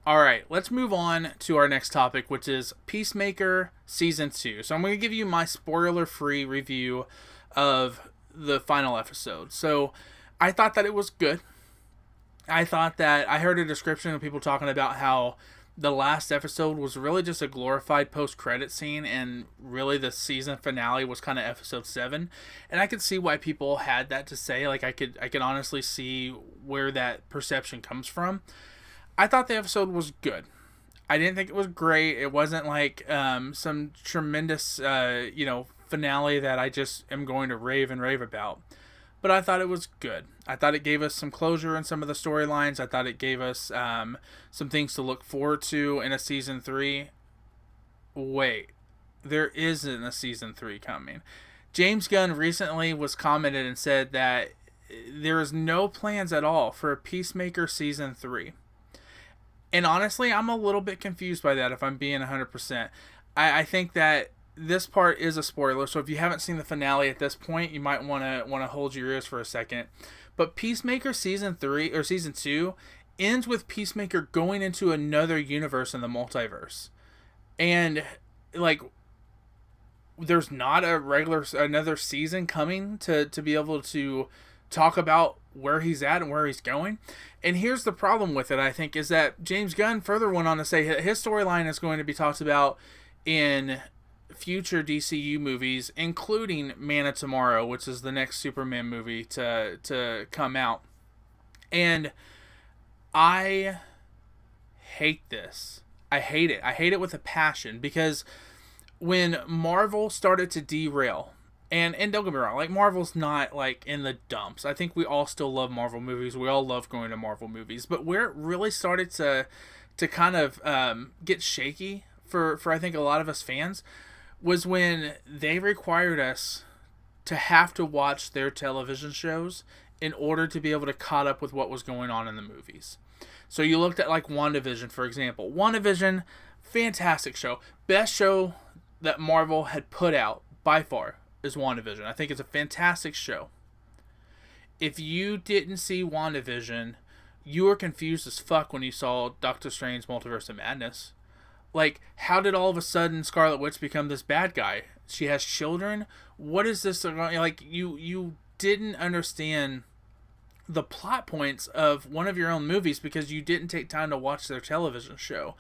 All right, let's move on to our next topic, which is Peacemaker Season 2. So I'm going to give you my spoiler-free review of the final episode. So I thought that it was good. I thought that I heard a description of people talking about how the last episode was really just a glorified post-credit scene, and really the season finale was kind of episode 7. And I could see why people had that to say. Like, I could honestly see where that perception comes from. I thought the episode was good. I didn't think it was great. It wasn't like some tremendous, finale that I just am going to rave and rave about. But I thought it was good. I thought it gave us some closure in some of the storylines. I thought it gave us some things to look forward to in a season 3. Wait, there isn't a season 3 coming. James Gunn recently was commented and said that there is no plans at all for a Peacemaker season 3. And honestly, I'm a little bit confused by that, if I'm being 100%. I think that this part is a spoiler, so if you haven't seen the finale at this point, you might want to hold your ears for a second. But Peacemaker season 3 or season 2 ends with Peacemaker going into another universe in the multiverse. And like, there's not another season coming to be able to talk about where he's at and where he's going. And here's the problem with it, I think, is that James Gunn further went on to say his storyline is going to be talked about in future DCU movies, including Man of Tomorrow, which is the next Superman movie to come out. And I hate this. I hate it. I hate it with a passion, because when Marvel started to derail, and don't get me wrong, like, Marvel's not like in the dumps. I think we all still love Marvel movies. We all love going to Marvel movies. But where it really started to kind of get shaky for I think a lot of us fans was when they required us to have to watch their television shows in order to be able to caught up with what was going on in the movies. So you looked at like WandaVision, for example. WandaVision, fantastic show. Best show that Marvel had put out by far is WandaVision. I think it's a fantastic show. If you didn't see WandaVision, you were confused as fuck when you saw Doctor Strange Multiverse of Madness. Like, how did all of a sudden Scarlet Witch become this bad guy? She has children? What is this? Like, you didn't understand the plot points of one of your own movies because you didn't take time to watch their television show.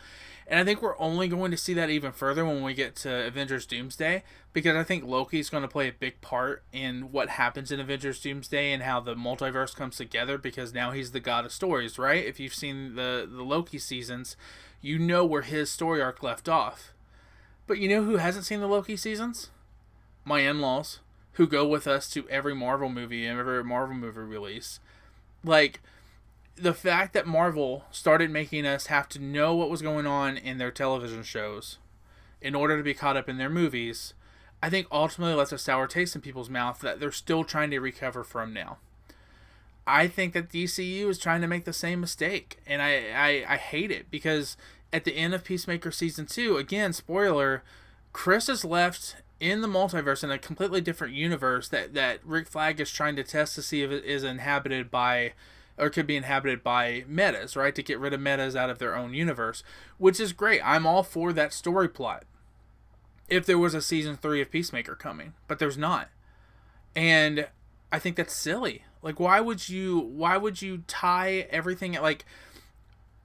And I think we're only going to see that even further when we get to Avengers Doomsday, because I think Loki's going to play a big part in what happens in Avengers Doomsday and how the multiverse comes together, because now he's the god of stories, right? If you've seen the Loki seasons, you know where his story arc left off. But you know who hasn't seen the Loki seasons? My in-laws, who go with us to every Marvel movie and every Marvel movie release. Like, the fact that Marvel started making us have to know what was going on in their television shows in order to be caught up in their movies, I think ultimately left a sour taste in people's mouth that they're still trying to recover from now. I think that DCU is trying to make the same mistake, and I hate it, because at the end of Peacemaker Season 2, again, spoiler, Chris is left in the multiverse in a completely different universe that Rick Flag is trying to test to see if it is inhabited by, or could be inhabited by metas, right? To get rid of metas out of their own universe, which is great. I'm all for that story plot if there was a season 3 of Peacemaker coming, but there's not. And I think that's silly. Like, why would you tie everything, like,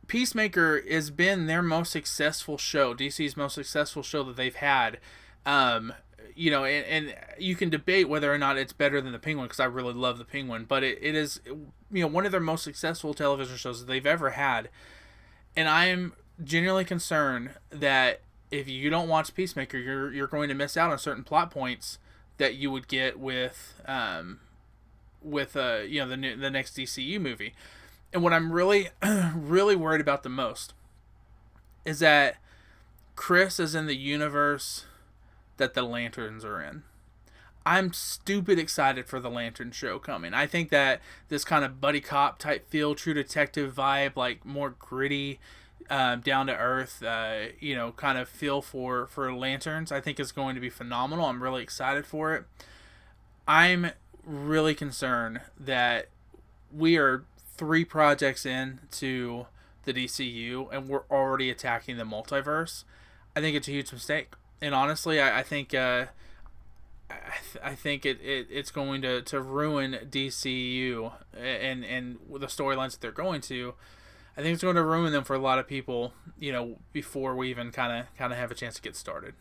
Peacemaker has been their most successful show, DC's most successful show that they've had. And you can debate whether or not it's better than the Penguin, because I really love the Penguin, but it is, one of their most successful television shows that they've ever had. And I am genuinely concerned that if you don't watch Peacemaker, you're going to miss out on certain plot points that you would get with the next DCU movie. And what I'm really really worried about the most is that Chris is in the universe that the Lanterns are in. I'm stupid excited for the Lantern show coming. I think that this kind of buddy cop type feel, True Detective vibe, like more gritty, down to earth, kind of feel for Lanterns, I think is going to be phenomenal. I'm really excited for it. I'm really concerned that we are 3 projects in to the DCU and we're already attacking the multiverse, I think it's a huge mistake. And honestly, I think I think it's going to ruin DCU and the storylines that they're going to. I think it's going to ruin them for a lot of people, before we even kind of have a chance to get started.